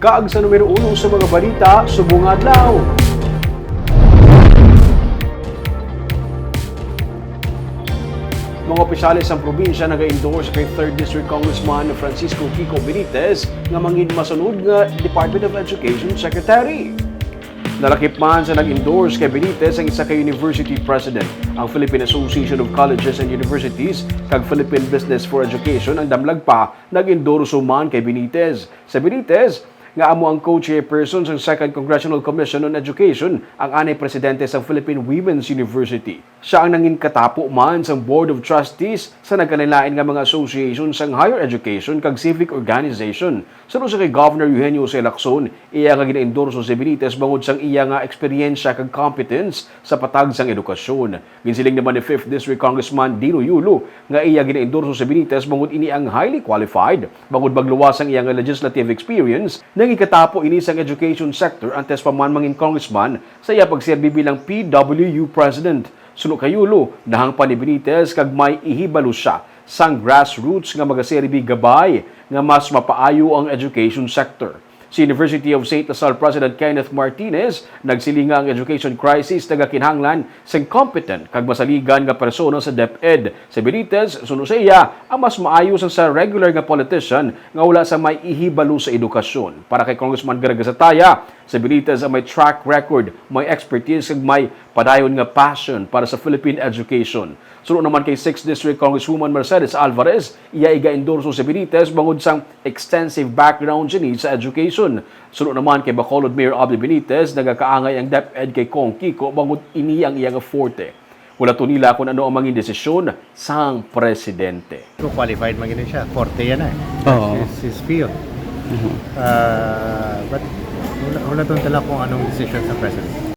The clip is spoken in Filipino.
Kaag sa numero 1 sa mga balita, subong adlaw. Mga opisyalis sa probinsya nag-endorse kay 3rd District Congressman Francisco Kiko Benitez nga mangin masunod nga Department of Education Secretary. Nalakip man sa nag-endorse kay Benitez ang isa ka university president. Ang Philippine Association of Colleges and Universities kag Philippine Business for Education ang damlag pa nag-endorse man kay Benitez. Sa Benitez, nga amo ang co-chairperson sa 2nd Congressional Commission on Education, ang anay presidente sa Philippine Women's University. Siya ang nangin katapo man sa Board of Trustees sa nagkanilain nga mga association sa higher education kag civic organization. Sunod sa kay Governor Eugenio C. Lacson, iya nga gina-endorso si Benitez bangod sang iya nga eksperyensya kag competence sa patag sang edukasyon. Ginsiling naman ni 5th District Congressman Dino Yulo nga iya gina-endorso si Benitez bangod ini ang highly qualified bangod magluwas ang iya nga legislative experience nang ikatapo ini sang education sector antes pa man mangin congressman sa iya pagserbi bilang PWU President. Suno kay Yulo, nahang pa ni Benitez kag may ihibalo siya sang grassroots nga magaserbi gabay nga mas mapaayo ang education sector. Si University of St. Lasal President Kenneth Martinez nagsilinga ang education crisis nagakinhanglan sang competent kag masaligan nga persona sa DepEd. Si Benitez suno sa iya ang mas maayo sa regular nga politician nga wala sa may ihibalo sa edukasyon. Para kay Congressman Gargasataya, si Benitez ang may track record, may expertise kag may padayon nga passion para sa Philippine education. Sunod naman kay 6th District Congresswoman Mercedes Alvarez, iya iga-endorso si Benitez bangod sang extensive background sa education. Sunod naman kay Bacolod Mayor Abby Benitez, nagakaangay ang DepEd kay Kong Kiko bangod ini ang iyang forte. Wala to nila kung ano ang maging desisyon sang presidente. Qualified maging siya. Forte yan eh. Oo. His field. But wala tong tala kung anong decision sa president.